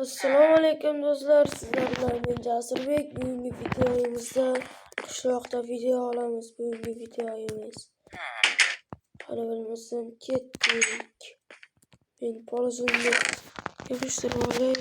Assalomu alaykum do'stlar, sizlar bilan men Jasurbek. Bugungi videomizda qishloqda video olamiz. Bugungi videomiz hali bilmasam ketdik. Men polizimni yig'ishtirib olay.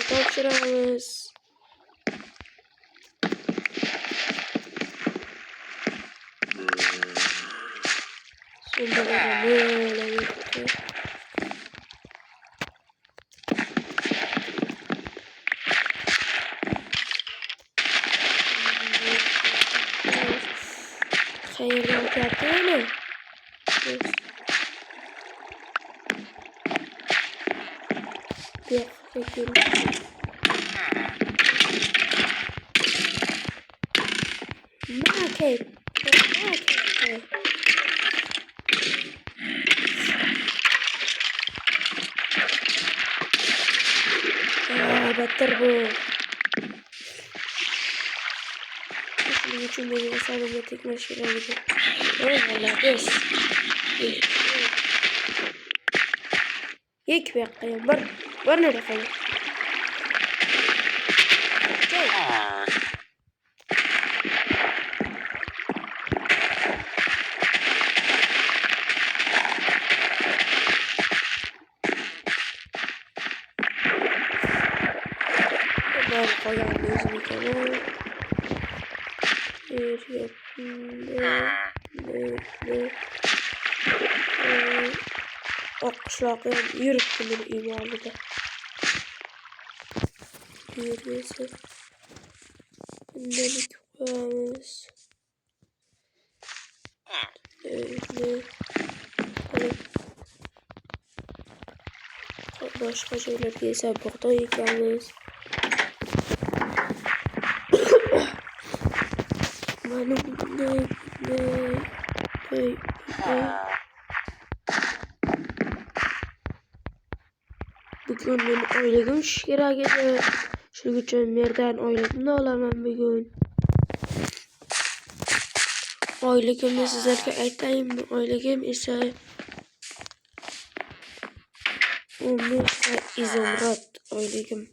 Topshiramiz. Şimdi böyle gitti. Hayırlı yaptı öyle. Bir bakayım. Market. Batır bu. Şimdi için benim hesabımda tekrar şeyler gidiyor. Valla biz. Yek bir kayın. Var ne bakalım. Ben koyalım yüzünü kenara. Bir yapımda. Böyle. Okşak yürüttüm bunu imalıda. Yürüyese. Bunları koyarız. Böyle. Başka şeyler değilse burada yıkanırız. Bugün ben oyladım şükür gece. Şu için yerden oyladım da olamam bugün. Oyladım sizlerle aytayım. Oyladım ise onu izomrat oyladım.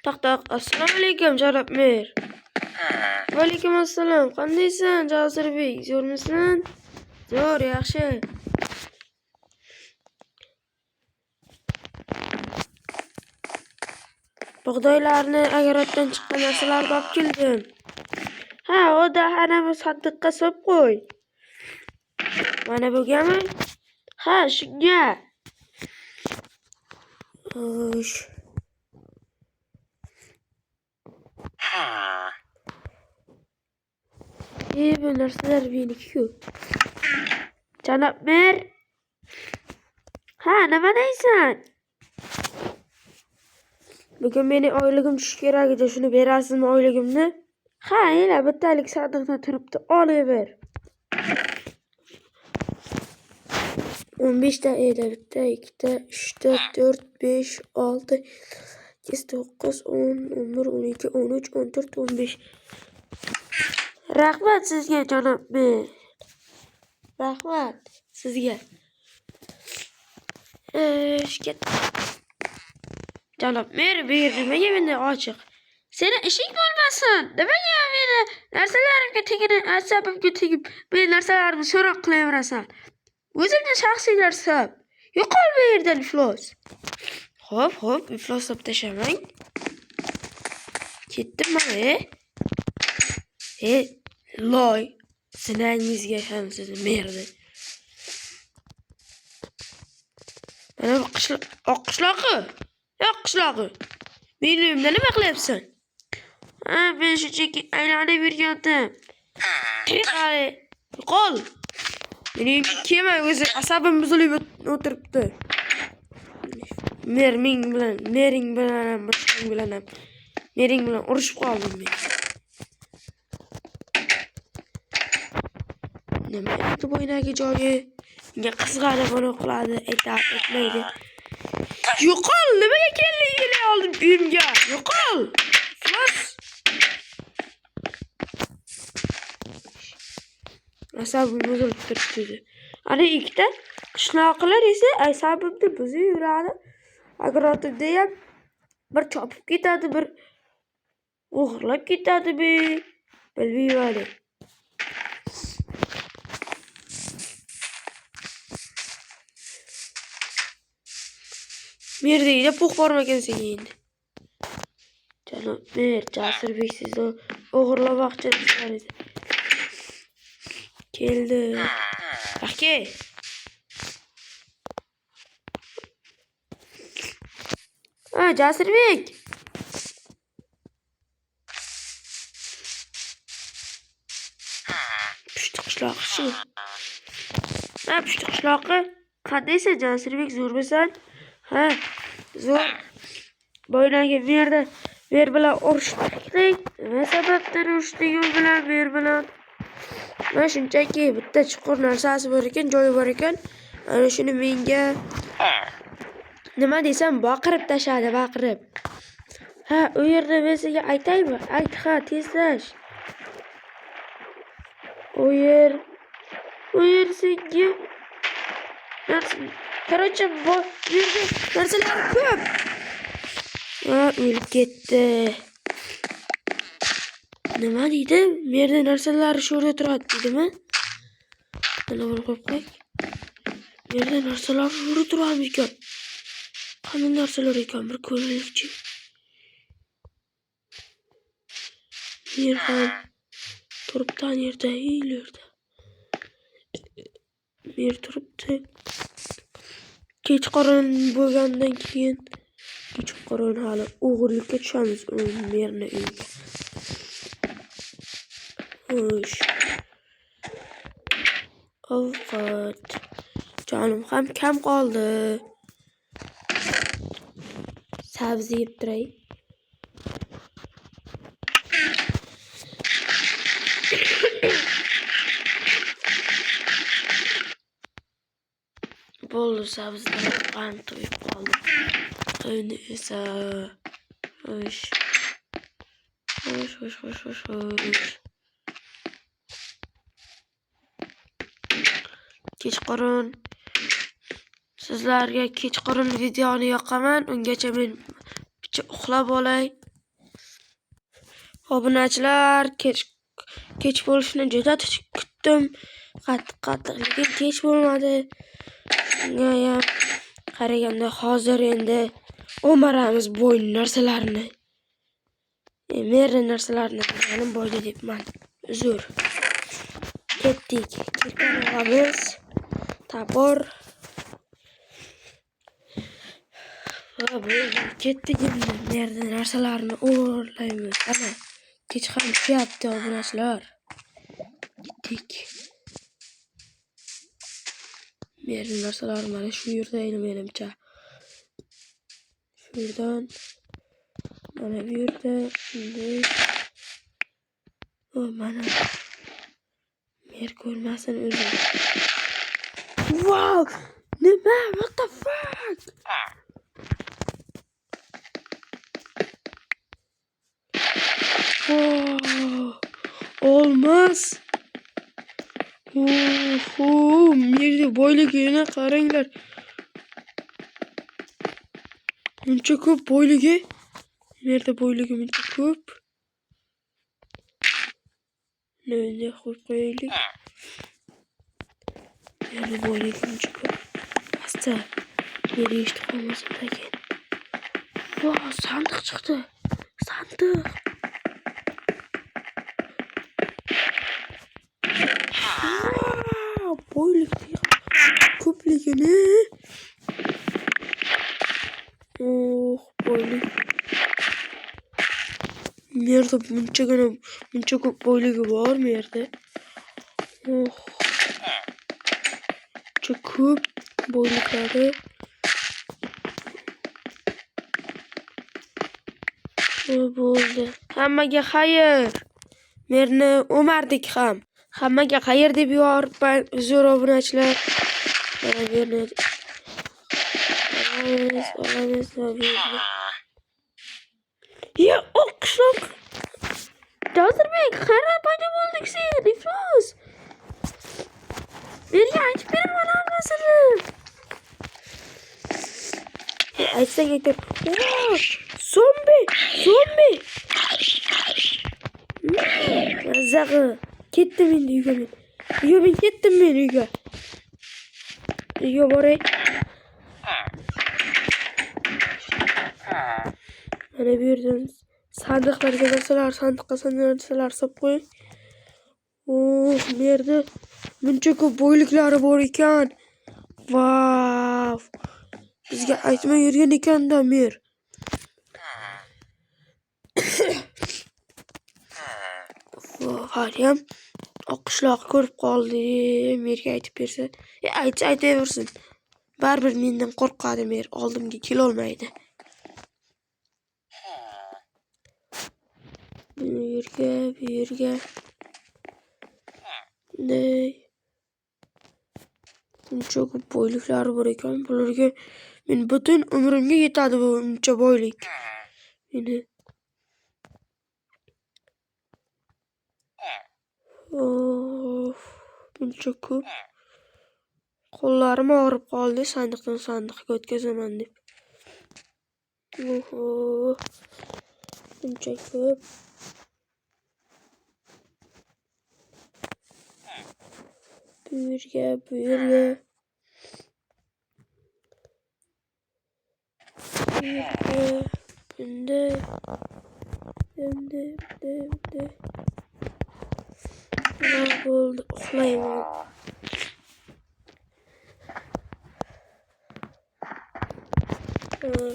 Tak. Assalomu alaykum Janob Mir. Va alaykum assalom. Qandaysan Jasurbek? Zo'rmisan? Zo'r, yaxshi. Bug'doylarni agarotdan chiqqan narsalarni olib keldim. Ha, o da ana bu sandiqqa solib qo'y. Mana bugami? Ha, shunga. Xo'sh. Bu narsalar meniki-ku. Janob Mir. Ha, nima deysan? Bugün meni oyligim tushishi kerak edi. Shuni berasizmi oyligimni? Ha, yana bittalik sandiqda turibdi. Olaver. 15 ta edi. Bitta, 2 ta, 3 ta, 4, 5, 6, 8, 9, 10, 11, 12, 13, 14, 15. Rahmat sizga Janob Mir. Rahmat sizga. Janob Mir, bu yer nimaga menda ochiq? Seni ishing bo'lmasin. Nimaga meni narsalarimga tegib, asabimga tegib, men narsalarimni so'roq qilaverasan? O'zimni shaxsiy narsam. Yo'qol bu yerdan iflos. Xo'p, ifloslab tashamang. Ketdim mana. Loy. Sinangizga ham sizni merdi. Mana bu qishloqi. Yo'q qishlog'i. Meni uyimda nima qilyapsan? Ha, men shunchaki aylanib yurgandim. Qani, qol. Mening kelma o'zi asabim buzilib o'tiribdi. Mering bilan urushib qoldim men. Nima edi bo'ynagi joyi? Menga qizg'anib buni qiladi, aytmaydi. Yo'qol, nimaga kelding yine oldim uyimga? Yo'qol. Flas. Asabim bozulib turibdi. Ana ikkita qishloqlar esa asabimni buzib yuradi. Agrotimda ham bir chopib ketadi, bir o'g'irlab ketadi, bilmayman. Merdeyde pux bormagan endi. Janob mer, Jasurbek sizni o'g'irlamoqchilar edi. Keldi. Aka. Jasurbek. Pushti qishloqchi. Pushti qishloqi. Qandaysan Jasurbek, zo'rmisan? Ha, zo'r. Boylarga mer bilan urushdik. Nima sababdan urushdik bilan mer bilan? Mana shunchaki bitta chuqur narsasi bor ekan, joyi bor ekan. Ana shuni menga nima desam baqirib tashadi, baqirib. Ha, u yerda men senga aytaymi? Ayt, ha, tezlash. U yer senga Короче, bu yerda narsalar ko'p. O'lib ketdi. Nima deydi? Merda narsalar sho'rda turadi deydimi? Mana buni qo'yib qo'y. Merda narsalar sho'rda turadi ekan. Qanday narsalar ekan, bir ko'raylikchi. Yer ham turibdi yerda, yerda. Mer turibdi. Kechqurun bo'lgandan keyin kechqurun hali o'g'irlikka tushamiz merni uyiga. Xo'sh. Ovqat. Jonim ham kam qoldi. Sabzi yeb turay. Bo'ldi, sabzilar qand to'yib qoldi. Endi esa xo'sh. Kechqurun sizlarga kechqurun videoni yoqaman. Ungacha men uxlab olay. Obunachilar, kech bo'lishini juda kutdim. Qattiq, lekin kech bo'lmadi. Shunga ham qaraganda hozir endi o'maramiz bo'yni narsalarni. Merda narsalarni men bo'yni debman. Uzr. Ketdik. Kirkanamiz. Tabor. Ketdik endi. Merda narsalarni o'g'irlaymiz. Ana, kech ham tushyapti obunachilar. Ketdik. Merda narsalar mana shu yerda menimcha. Shu yerdan mana bu yerda shunday. Mana mer ko'rmasin o'zi. Wow! Nima? What the fuck? Olmaz. Merda boyligini qaranglar. Buncha ko'p boyligi. Merda boyligi buncha ko'p. Nima qo'yib qo'yaylik. Merda boyligi buncha ko'p. Asta. Merda eshitib qolmasin ekan. Wow, sandiq chiqdi. Sandiq. Boylik ko'pligini. Boylik. Merda buncha ko'p boyligi bor merda. Buncha ko'p boyliklari. Bo'ldi. Hammaga xayr. Merni o'mardik ham. Hammaga xayr deb yoribman, zo'r obunachilar. Mana merni olamiz va buyurma. Ya oqshok. Dozirбек, qara paydo bo'ldik sen, iflos. Menga aytib beraman hammasini. Aytsang aytar. Zombi. Zag'i. Ketdim endi uyga men. Men ketdim uyga. Uyga boray. Mana bu yerdan sandiqlarga sandiqqa narsalar solib qo'ying. Bu yerda buncha ko'p boyliklari bor ekan. Vav. Bizga aytmay yurgan ekan-da mer. Qariyam oqishloq ko'rib qoldi. Merga aytib bersa, aytaversin. Baribir mendan qo'rqadi mer, oldimga kela olmaydi. Bu yerga. Ne? Buncha ko'p boyliklari bor ekan. Bularga men butun umrimga yetadi buncha boylik. Meni buncha ko'p. Qo'llarim og'rib qoldi, sandiqdan sandiqqa o'tkazaman deb. Buncha ko'p. Bu yerga. Endi. Nima bo'ldi? Uxlayman.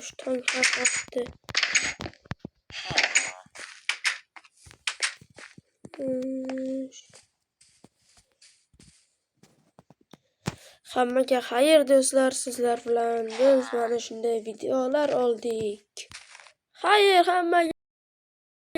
Şu tank attı. Hammaga xayr do'stlar, sizlar bilan biz mana shunday videolar oldik. Xayr hammaga.